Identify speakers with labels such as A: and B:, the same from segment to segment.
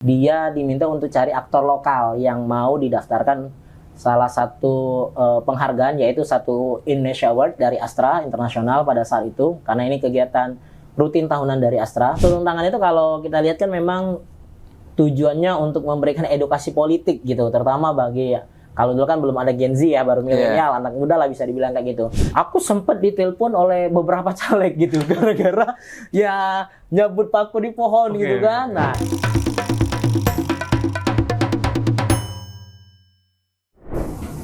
A: Dia diminta untuk cari aktor lokal yang mau didaftarkan salah satu penghargaan, yaitu satu Indonesia Award dari Astra Internasional pada saat itu, karena ini kegiatan rutin tahunan dari Astra. Turun tangan itu kalau kita lihat kan memang tujuannya untuk memberikan edukasi politik gitu, terutama bagi kalau dulu kan belum ada Gen Z ya, baru milenial, anak muda lah bisa dibilang kayak gitu. Aku sempet ditelepon oleh beberapa caleg gitu, gara-gara ya nyabut paku di pohon gitu kan. Nah,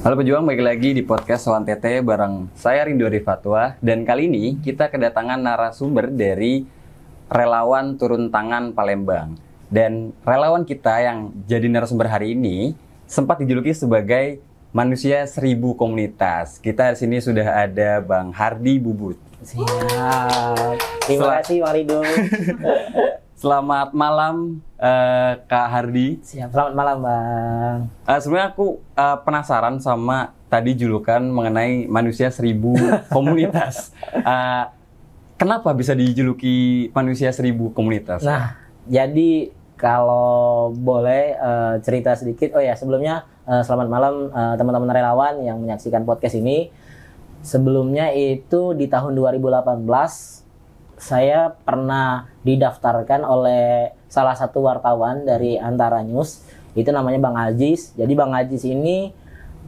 B: halo pejuang, balik lagi di podcast Soan Tete bareng saya Rindu Rifatwa. Dan kali ini kita kedatangan narasumber dari relawan turun tangan Palembang. Dan relawan kita yang jadi narasumber hari ini sempat dijuluki sebagai manusia 1000 komunitas. Kita di sini sudah ada Bang Hardy Bubut.
A: siap. Terima kasih Bang Ridho.
B: Selamat malam Kak Hardy.
A: Siap, selamat malam Bang.
B: Sebenarnya aku penasaran sama tadi julukan mengenai manusia 1000 komunitas. Kenapa bisa dijuluki manusia 1000 komunitas?
A: Nah, jadi kalau boleh cerita sedikit. Oh ya, sebelumnya selamat malam teman-teman relawan yang menyaksikan podcast ini. Sebelumnya itu di tahun 2018 saya pernah didaftarkan oleh salah satu wartawan dari Antara News, itu namanya Bang Aziz. Jadi Bang Aziz ini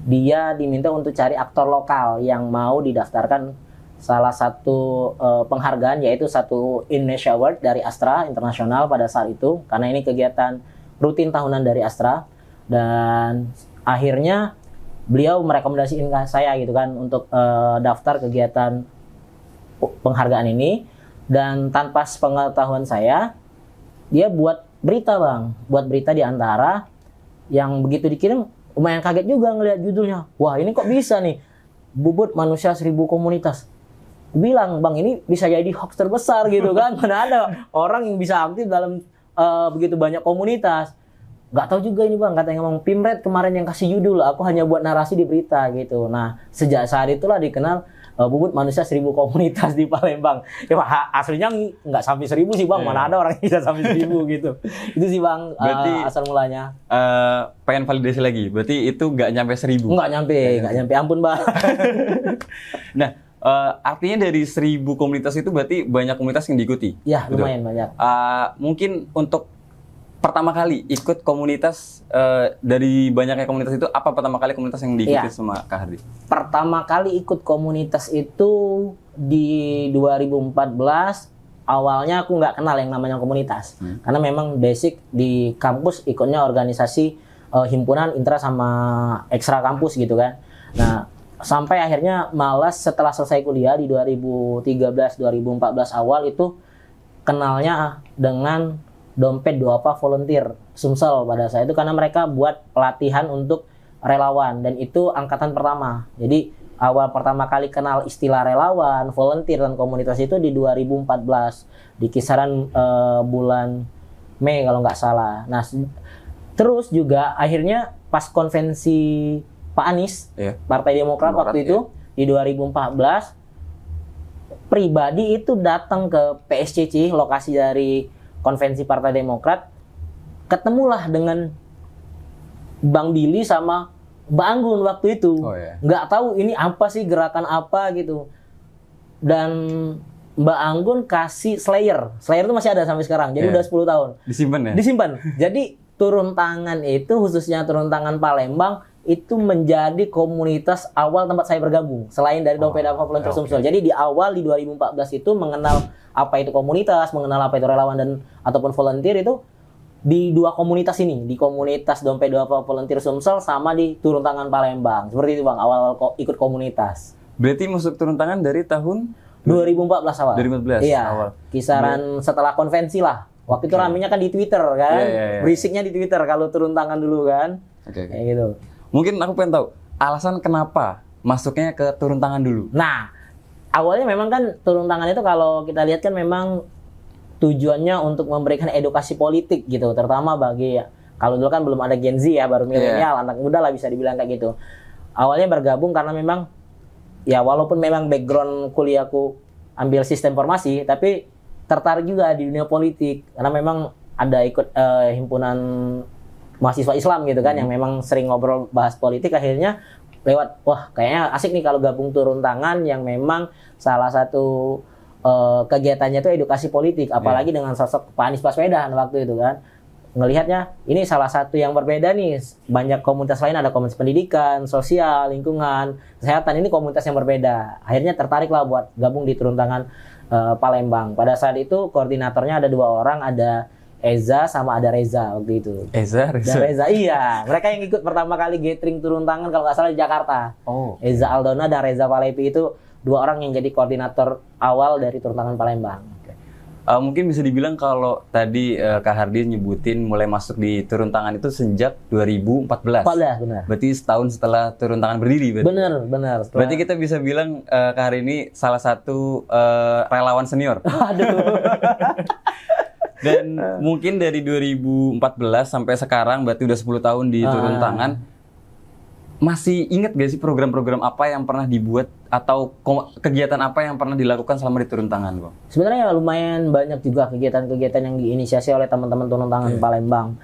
A: dia diminta untuk cari aktor lokal yang mau didaftarkan salah satu penghargaan, yaitu satu Indonesia Award dari Astra Internasional pada saat itu, karena ini kegiatan rutin tahunan dari Astra. Dan akhirnya beliau merekomendasikan ke saya gitu kan untuk daftar kegiatan penghargaan ini. Dan tanpa sepengetahuan saya, dia buat berita Bang, buat berita di Antara yang begitu dikirim lumayan kaget juga ngelihat judulnya. Wah, ini kok bisa nih, Bubut manusia 1000 komunitas. Bilang, Bang, ini bisa jadi hoax terbesar gitu kan. Mana ada orang yang bisa aktif dalam begitu banyak komunitas. Nggak tahu juga ini Bang, katanya ngomong Pimret kemarin yang kasih judul, aku hanya buat narasi di berita gitu. Nah, sejak saat itulah dikenal Bubut manusia 1000 komunitas di Palembang. Ya aslinya nggak sampai 1000 sih Bang, mana ada orang yang bisa sampai 1000 gitu. Itu sih Bang, berarti, asal mulanya.
B: Pengen validasi lagi, berarti itu nggak nyampe 1000?
A: Nggak nyampe, ampun Bang.
B: Nah, artinya dari 1000 komunitas itu berarti banyak komunitas yang diikuti?
A: Ya, lumayan banyak.
B: Mungkin untuk pertama kali ikut komunitas, dari banyaknya komunitas itu, apa pertama kali komunitas yang diikuti sama Kak Hardy?
A: Pertama kali ikut komunitas itu di 2014. Awalnya aku nggak kenal yang namanya komunitas. Karena memang basic di kampus ikutnya organisasi himpunan intra sama ekstra kampus gitu kan. Nah, sampai akhirnya malas setelah selesai kuliah di 2013-2014 awal itu kenalnya dengan Dompet Duafa Volunteer Sumsel pada saat itu, karena mereka buat pelatihan untuk relawan dan itu angkatan pertama. Jadi awal pertama kali kenal istilah relawan, volunteer dan komunitas itu di 2014 di kisaran bulan Mei kalau nggak salah. Nah, terus juga akhirnya pas konvensi Pak Anies, Partai Demokrat waktu itu di 2014, pribadi itu datang ke PSCC, lokasi dari konvensi Partai Demokrat, ketemulah dengan Bang Billy sama Mbak Anggun waktu itu. Nggak tahu ini apa sih, gerakan apa gitu. Dan Mbak Anggun kasih Slayer itu masih ada sampai sekarang, jadi udah 10 tahun.
B: Disimpan ya?
A: Disimpan. Jadi turun tangan itu, khususnya turun tangan Palembang, itu menjadi komunitas awal tempat saya bergabung selain dari Dompet Duafa Volunteer Sumsel. Jadi di awal di 2014 itu mengenal apa itu komunitas, mengenal apa itu relawan dan ataupun volunteer itu di dua komunitas ini, di komunitas Dompet Duafa Volunteer Sumsel sama di turun tangan Palembang. Seperti itu Bang, awal ikut komunitas.
B: Berarti masuk turun tangan dari tahun
A: 2014 awal.
B: 2014
A: iya,
B: awal.
A: Kisaran setelah konvensi lah. Waktu itu ramenya kan di Twitter kan. Berisiknya di Twitter kalau turun tangan dulu kan. Kayak gitu.
B: Mungkin aku pengen tahu alasan kenapa masuknya ke turun tangan dulu.
A: Nah, awalnya memang kan turun tangan itu kalau kita lihat kan memang tujuannya untuk memberikan edukasi politik gitu, terutama bagi kalau dulu kan belum ada Gen Z ya, baru milenial, anak muda lah bisa dibilang kayak gitu. Awalnya bergabung karena memang ya walaupun memang background kuliahku ambil sistem informasi, tapi tertarik juga di dunia politik karena memang ada ikut himpunan mahasiswa Islam gitu kan, yang memang sering ngobrol bahas politik, akhirnya lewat, wah kayaknya asik nih kalau gabung turun tangan yang memang salah satu kegiatannya itu edukasi politik, apalagi dengan sosok Pak Anies Baswedan waktu itu kan. Ngelihatnya ini salah satu yang berbeda nih, banyak komunitas lain, ada komunitas pendidikan, sosial, lingkungan, kesehatan, ini komunitas yang berbeda. Akhirnya tertarik lah buat gabung di turun tangan Palembang. Pada saat itu koordinatornya ada 2 orang, ada Eza sama ada Reza waktu itu.
B: Eza,
A: Dan Reza, iya, mereka yang ikut pertama kali gathering turun tangan kalau nggak salah di Jakarta. Eza Aldona dan Reza Palepi itu 2 orang yang jadi koordinator awal dari turun tangan Palembang.
B: Mungkin bisa dibilang kalau tadi Kak Hardi nyebutin mulai masuk di turun tangan itu sejak 2014.
A: 14, benar.
B: Berarti setahun setelah turun tangan berdiri.
A: Benar.
B: Berarti kita bisa bilang Kak Hardi ini salah satu relawan senior.
A: Aduh.
B: Dan mungkin dari 2014 sampai sekarang berarti udah 10 tahun di turun tangan. Masih ingat gak sih program-program apa yang pernah dibuat atau kegiatan apa yang pernah dilakukan selama di turun tangan, Bang?
A: Sebenarnya lumayan banyak juga kegiatan-kegiatan yang diinisiasi oleh teman-teman turun tangan Palembang.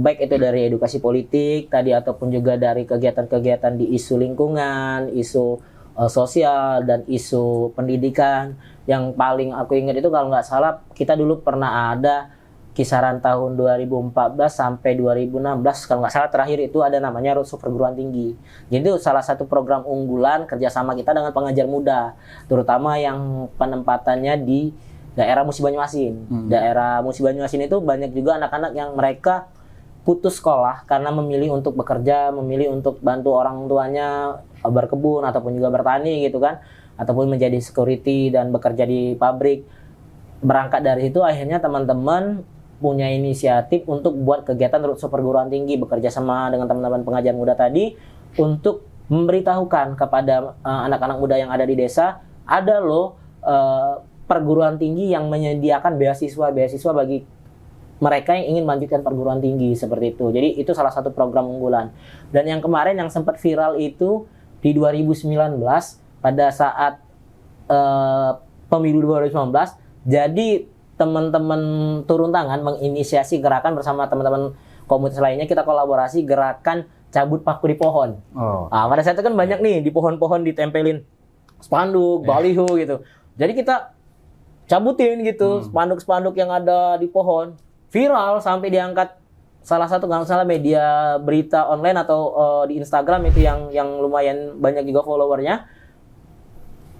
A: Baik itu dari edukasi politik tadi ataupun juga dari kegiatan-kegiatan di isu lingkungan, isu sosial dan isu pendidikan. Yang paling aku ingat itu kalau nggak salah kita dulu pernah ada kisaran tahun 2014 sampai 2016 kalau nggak salah, terakhir itu ada namanya Roadshow Perguruan Tinggi. Jadi itu salah satu program unggulan kerjasama kita dengan pengajar muda, terutama yang penempatannya di daerah Musi Banyuasin. Daerah Musi Banyuasin itu banyak juga anak-anak yang mereka putus sekolah karena memilih untuk bekerja, memilih untuk bantu orang tuanya berkebun ataupun juga bertani gitu kan, ataupun menjadi security dan bekerja di pabrik. Berangkat dari itu akhirnya teman-teman punya inisiatif untuk buat kegiatan Roadshow Perguruan Tinggi, bekerja sama dengan teman-teman pengajar muda tadi untuk memberitahukan kepada anak-anak muda yang ada di desa, ada loh perguruan tinggi yang menyediakan beasiswa bagi mereka yang ingin melanjutkan perguruan tinggi seperti itu. Jadi itu salah satu program unggulan. Dan yang kemarin yang sempat viral itu di 2019 pada saat pemilu 2019, jadi teman-teman turun tangan menginisiasi gerakan bersama teman-teman komunitas lainnya, kita kolaborasi gerakan cabut paku di pohon. Nah, pada saat itu kan banyak nih di pohon-pohon ditempelin spanduk, baliho gitu. Jadi kita cabutin gitu spanduk-spanduk yang ada di pohon. Viral sampai diangkat salah satu kalau salah media berita online atau di Instagram itu yang lumayan banyak juga followernya.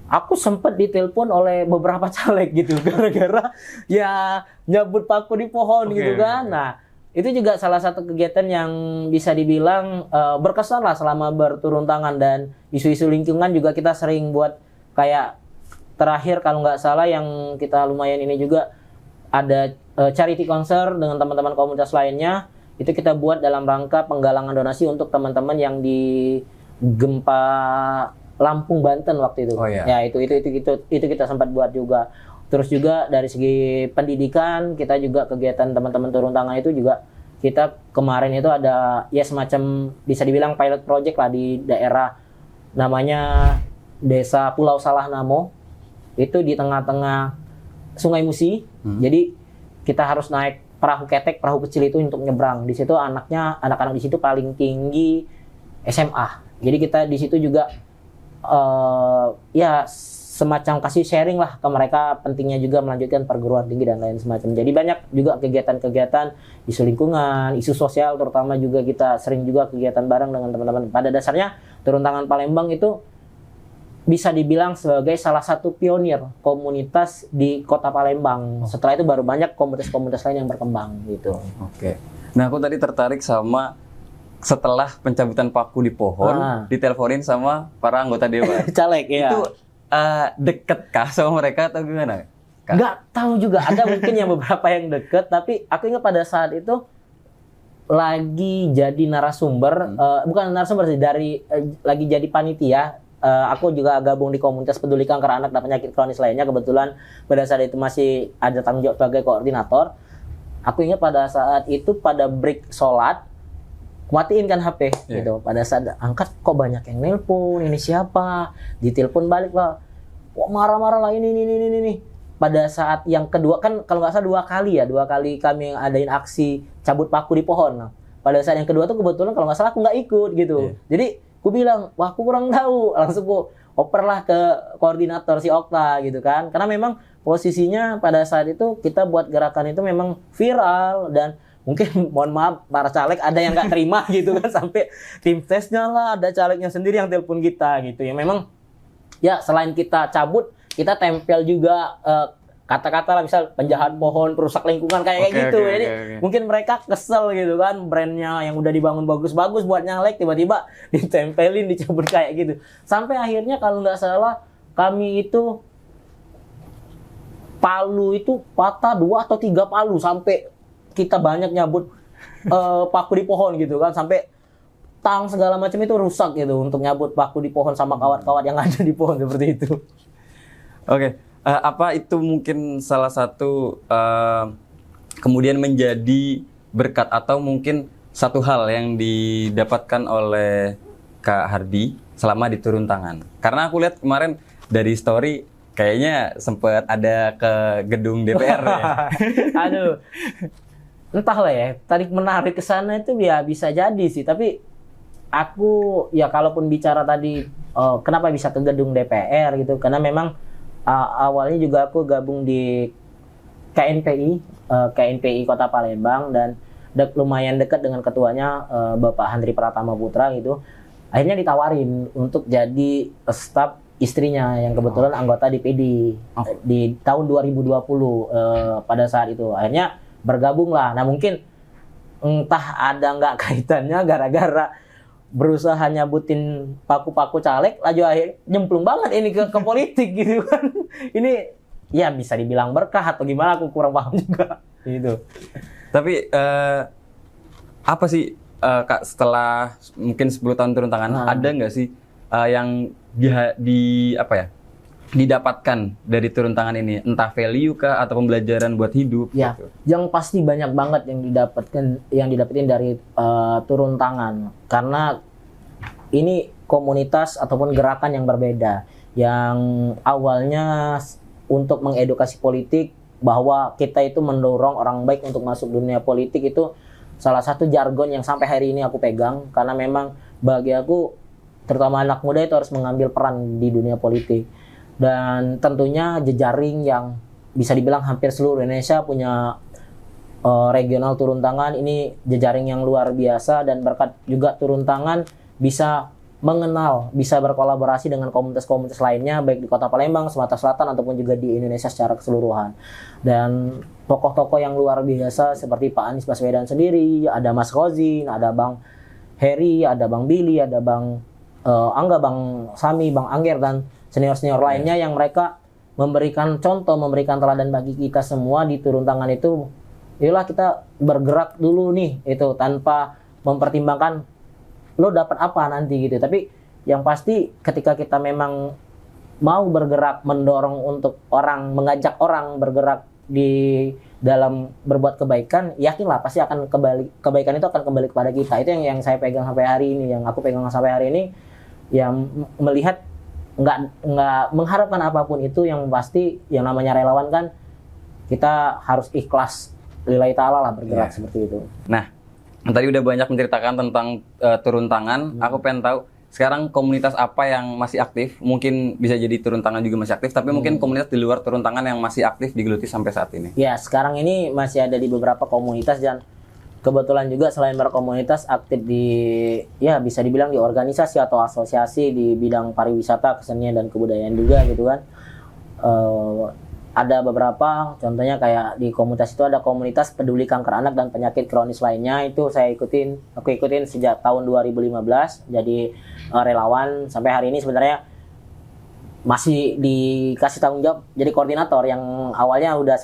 A: Aku sempat ditelepon oleh beberapa caleg gitu gara-gara ya nyabut paku di pohon gitu kan. Nah, itu juga salah satu kegiatan yang bisa dibilang berkesan lah selama berturun tangan, dan isu-isu lingkungan juga kita sering buat. Kayak terakhir kalau nggak salah yang kita lumayan ini juga ada charity concert dengan teman-teman komunitas lainnya. Itu kita buat dalam rangka penggalangan donasi untuk teman-teman yang di gempa Lampung, Banten waktu itu. Ya itu kita sempat buat juga. Terus juga dari segi pendidikan kita juga kegiatan teman-teman turun tangan itu juga kita kemarin itu ada ya semacam bisa dibilang pilot project lah di daerah namanya Desa Pulau Salahnamo. Itu di tengah-tengah Sungai Musi. Jadi kita harus naik perahu ketek, perahu kecil itu untuk nyebrang. Di situ anak-anak di situ paling tinggi SMA. Jadi kita di situ juga ya semacam kasih sharing lah ke mereka pentingnya juga melanjutkan perguruan tinggi dan lain semacam. Jadi banyak juga kegiatan-kegiatan isu lingkungan, isu sosial terutama juga kita sering juga kegiatan bareng dengan teman-teman. Pada dasarnya turun tangan Palembang itu bisa dibilang sebagai salah satu pionir komunitas di Kota Palembang. Setelah itu baru banyak komunitas-komunitas lain yang berkembang gitu.
B: Oke. Nah, aku tadi tertarik sama setelah pencabutan paku di pohon, diteleponin sama para anggota dewan.
A: Caleg ya.
B: Itu deket kah sama mereka atau gimana?
A: Nggak tahu juga. Ada mungkin yang beberapa yang deket, tapi aku ingat pada saat itu lagi jadi narasumber, bukan narasumber sih, lagi jadi panitia. Aku juga gabung di komunitas peduli kanker anak dan penyakit kronis lainnya. Kebetulan pada saat itu masih ada tanggung jawab sebagai koordinator. Aku ingat pada saat itu pada break sholat, matiin kan HP gitu. Pada saat angkat kok banyak yang nelpon, ini siapa? Ditelepon balik lah. Wah, marah-marah lah ini. pada saat yang kedua kan kalau nggak salah dua kali kami ngadain aksi cabut paku di pohon. Nah, pada saat yang kedua tuh kebetulan kalau nggak salah aku nggak ikut gitu. Jadi aku bilang, wah aku kurang tahu, langsung aku oper lah ke koordinator si Okta gitu kan. Karena memang posisinya pada saat itu kita buat gerakan itu memang viral dan mungkin mohon maaf para caleg ada yang nggak terima gitu kan, sampai tim tesnya lah ada calegnya sendiri yang telepon kita gitu ya. Memang ya selain kita cabut, kita tempel juga kata-kata lah, misal penjahat pohon, perusak lingkungan kayak gitu. Jadi mungkin mereka kesel gitu kan, brandnya yang udah dibangun bagus-bagus buat nyalek tiba-tiba ditempelin, dicabut kayak gitu. Sampai akhirnya kalau nggak salah kami itu palu itu patah 2 atau 3 palu, sampai kita banyak nyabut paku di pohon gitu kan, sampai tang segala macam itu rusak gitu untuk nyabut paku di pohon sama kawat-kawat yang ada di pohon seperti itu.
B: Oke, apa itu mungkin salah satu kemudian menjadi berkat atau mungkin satu hal yang didapatkan oleh Kak Hardy selama di turun tangan? Karena aku lihat kemarin dari story kayaknya sempat ada ke gedung DPR ya.
A: Aduh, entahlah ya, tarik menarik ke sana itu ya bisa jadi sih, tapi aku ya kalaupun bicara tadi kenapa bisa ke gedung DPR gitu, karena memang awalnya juga aku gabung di KNPI Kota Palembang dan lumayan dekat dengan ketuanya Bapak Handri Pratama Putra gitu. Akhirnya ditawarin untuk jadi staf istrinya yang kebetulan anggota DPD di tahun 2020 pada saat itu. Akhirnya bergabung lah. Nah mungkin entah ada nggak kaitannya gara-gara berusaha nyabutin paku-paku caleg, laju akhir nyemplung banget ini ke politik gitu kan. Ini ya bisa dibilang berkah atau gimana, aku kurang paham juga gitu. Tapi
B: apa sih Kak, setelah mungkin 10 tahun turun tangan, ada nggak sih yang didapatkan dari turun tangan ini, entah value kah atau pembelajaran buat hidup?
A: Ya,
B: gitu.
A: Yang pasti banyak banget yang didapetin dari turun tangan, karena ini komunitas ataupun gerakan yang berbeda, yang awalnya untuk mengedukasi politik bahwa kita itu mendorong orang baik untuk masuk dunia politik, itu salah satu jargon yang sampai hari ini aku pegang, karena memang bagi aku terutama anak muda itu harus mengambil peran di dunia politik. Dan tentunya jejaring yang bisa dibilang hampir seluruh Indonesia punya regional turun tangan, ini jejaring yang luar biasa, dan berkat juga turun tangan bisa mengenal, bisa berkolaborasi dengan komunitas-komunitas lainnya baik di Kota Palembang, Sumatera Selatan ataupun juga di Indonesia secara keseluruhan. Dan tokoh-tokoh yang luar biasa seperti Pak Anies Baswedan sendiri, ada Mas Rozin, ada Bang Heri, ada Bang Billy, ada Bang Angga, Bang Sami, Bang Angger, dan senior-senior lainnya yang mereka memberikan contoh, memberikan teladan bagi kita semua di turun tangan itu. Yalah, kita bergerak dulu nih itu tanpa mempertimbangkan lo dapat apa nanti gitu. Tapi yang pasti ketika kita memang mau bergerak, mendorong untuk orang, mengajak orang bergerak di dalam berbuat kebaikan, yakinlah pasti akan kebaikan itu akan kembali kepada kita. Itu yang saya pegang sampai hari ini, yang aku pegang sampai hari ini, yang melihat nggak mengharapkan apapun itu. Yang pasti yang namanya relawan kan kita harus ikhlas lillahi ta'ala lah bergerak seperti itu.
B: Nah, tadi udah banyak menceritakan tentang turun tangan. Aku pengen tahu sekarang komunitas apa yang masih aktif. Mungkin bisa jadi turun tangan juga masih aktif, tapi mungkin komunitas di luar turun tangan yang masih aktif digeluti sampai saat ini.
A: Ya, sekarang ini masih ada di beberapa komunitas, dan kebetulan juga selain berkomunitas aktif di, ya bisa dibilang di organisasi atau asosiasi di bidang pariwisata, kesenian dan kebudayaan juga gitu kan. Ada beberapa, contohnya kayak di komunitas itu ada komunitas peduli kanker anak dan penyakit kronis lainnya. Itu aku ikutin sejak tahun 2015 jadi relawan. Sampai hari ini sebenarnya masih dikasih tanggung jawab jadi koordinator, yang awalnya udah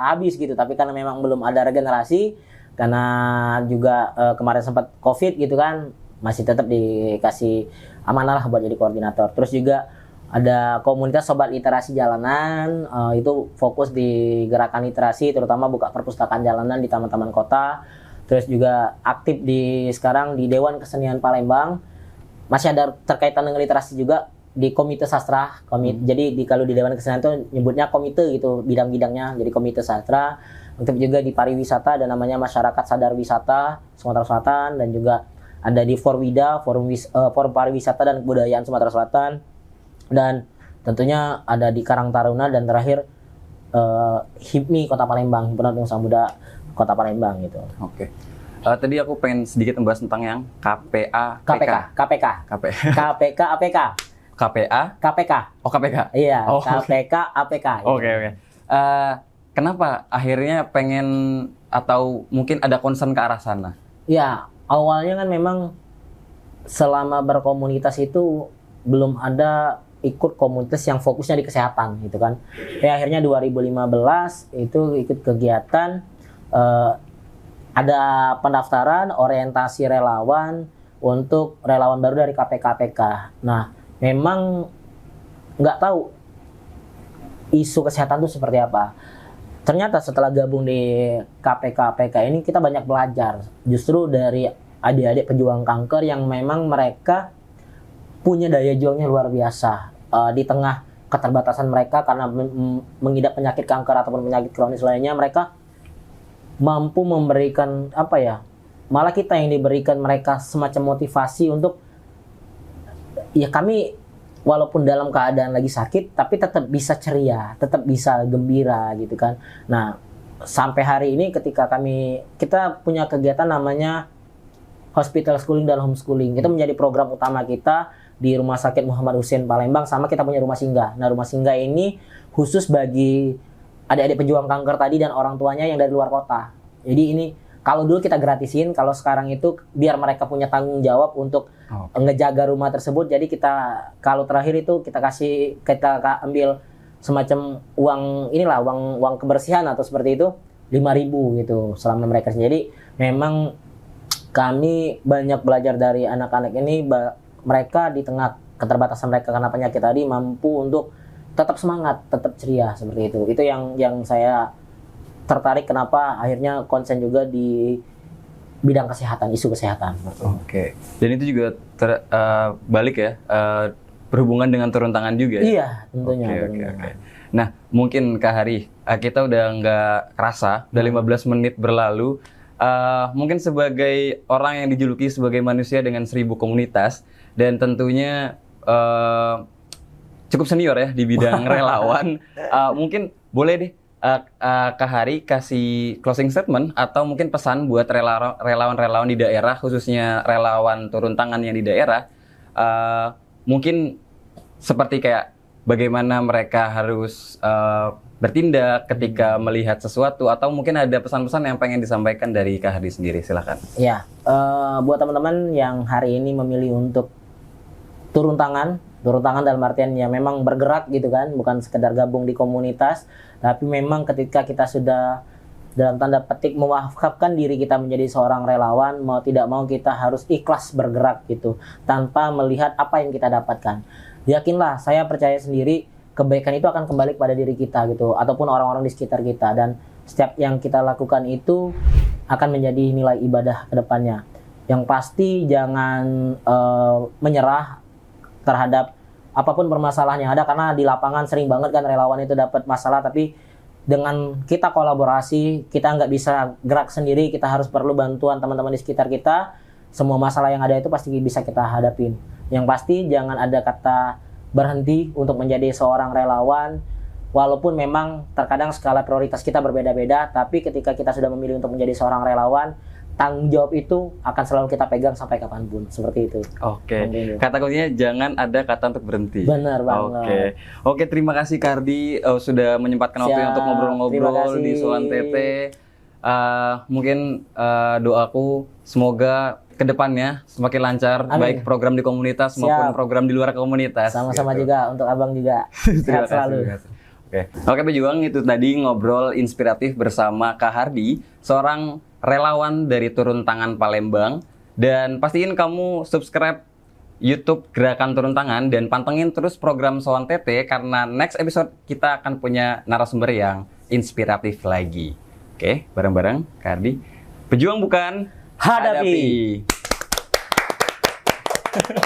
A: habis gitu, tapi karena memang belum ada regenerasi, karena juga kemarin sempat COVID gitu kan, masih tetap dikasih amanah lah buat jadi koordinator. Terus juga ada komunitas Sobat Literasi Jalanan, itu fokus di gerakan literasi, terutama buka perpustakaan jalanan di taman-taman kota. Terus juga aktif sekarang di Dewan Kesenian Palembang, masih ada terkaitan dengan literasi juga. di komite sastra, jadi kalau di Dewan Kesenian itu nyebutnya komite gitu bidang-bidangnya, jadi komite sastra. Aktif juga di pariwisata, ada namanya Masyarakat Sadar Wisata Sumatera Selatan, dan juga ada di Forwida, Forum Pariwisata dan Kebudayaan Sumatera Selatan, dan tentunya ada di Karang Taruna, dan terakhir HIPMI Kota Palembang, Himpunan Pengusaha Muda Kota Palembang gitu.
B: Oke. Tadi aku pengen sedikit membahas tentang yang KPK. Oh, KPK.
A: Iya,
B: Oh,
A: KPK, APK. Gitu.
B: Oke. Kenapa akhirnya pengen atau mungkin ada concern ke arah sana?
A: Ya, awalnya kan memang selama berkomunitas itu belum ada ikut komunitas yang fokusnya di kesehatan gitu kan. Ya akhirnya 2015 itu ikut kegiatan ada pendaftaran orientasi relawan untuk relawan baru dari KPK. Nah, memang nggak tahu isu kesehatan itu seperti apa. Ternyata setelah gabung di KPK ini kita banyak belajar justru dari adik-adik pejuang kanker yang memang mereka punya daya juangnya luar biasa di tengah keterbatasan mereka karena mengidap penyakit kanker ataupun penyakit kronis lainnya. Mereka mampu memberikan malah kita yang diberikan mereka semacam motivasi untuk kami walaupun dalam keadaan lagi sakit, tapi tetap bisa ceria, tetap bisa gembira gitu kan. Nah, sampai hari ini ketika kita punya kegiatan namanya hospital schooling dan homeschooling. Itu menjadi program utama kita di Rumah Sakit Muhammad Hussein Palembang, sama kita punya rumah singgah. Nah, rumah singgah ini khusus bagi adik-adik pejuang kanker tadi dan orang tuanya yang dari luar kota. Jadi ini kalau dulu kita gratisin, kalau sekarang itu biar mereka punya tanggung jawab untuk ngejaga rumah tersebut. Jadi kalau terakhir itu kita ambil semacam uang kebersihan atau seperti itu 5.000 gitu selama mereka. Jadi memang kami banyak belajar dari anak-anak ini, mereka di tengah keterbatasan mereka karena penyakit tadi mampu untuk tetap semangat, tetap ceria seperti itu. Itu yang saya tertarik kenapa akhirnya konsen juga di bidang kesehatan, isu kesehatan.
B: Oke. Dan itu juga balik ya, berhubungan dengan turun tangan juga ya?
A: Iya, tentunya.
B: Oke. Nah, mungkin Kak Hari, kita udah nggak kerasa, udah 15 menit berlalu. Mungkin sebagai orang yang dijuluki sebagai manusia dengan 1000 komunitas, dan tentunya cukup senior ya di bidang relawan, mungkin boleh deh Kak Hari kasih closing statement atau mungkin pesan buat relawan-relawan di daerah, khususnya relawan turun tangan yang di daerah, mungkin seperti kayak bagaimana mereka harus bertindak ketika melihat sesuatu, atau mungkin ada pesan-pesan yang pengen disampaikan dari Kak Hari sendiri, silakan.
A: Ya, buat teman-teman yang hari ini memilih untuk turun tangan dalam artian ya memang bergerak gitu kan, bukan sekedar gabung di komunitas, tapi memang ketika kita sudah dalam tanda petik mewakafkan diri kita menjadi seorang relawan, mau tidak mau kita harus ikhlas bergerak gitu, tanpa melihat apa yang kita dapatkan. Yakinlah, saya percaya sendiri kebaikan itu akan kembali kepada diri kita gitu, ataupun orang-orang di sekitar kita, dan setiap yang kita lakukan itu akan menjadi nilai ibadah ke depannya. Yang pasti jangan menyerah terhadap apapun permasalahan yang ada, karena di lapangan sering banget kan relawan itu dapat masalah, tapi dengan kita kolaborasi, kita nggak bisa gerak sendiri, kita harus perlu bantuan teman-teman di sekitar kita. Semua masalah yang ada itu pasti bisa kita hadapin. Yang pasti jangan ada kata berhenti untuk menjadi seorang relawan, walaupun memang terkadang skala prioritas kita berbeda-beda, tapi ketika kita sudah memilih untuk menjadi seorang relawan, tanggung jawab itu akan selalu kita pegang sampai kapanpun, seperti itu.
B: Oke. Kata kuncinya jangan ada kata untuk berhenti.
A: Benar banget.
B: Oke, terima kasih Kardi sudah menyempatkan waktunya untuk ngobrol-ngobrol di Soan Tete. Mungkin doaku semoga kedepannya semakin lancar. Amin. Baik program di komunitas maupun program di luar komunitas.
A: Sama-sama gitu. Juga untuk abang juga. Sehat selalu.
B: Oke, pejuang, itu tadi ngobrol inspiratif bersama Kak Hardi, seorang relawan dari Turun Tangan Palembang. Dan pastiin kamu subscribe YouTube Gerakan Turun Tangan dan pantengin terus program Soan Tete, karena next episode kita akan punya narasumber yang inspiratif lagi. Oke, bareng-bareng Kak Hardi. Pejuang bukan, hadapi.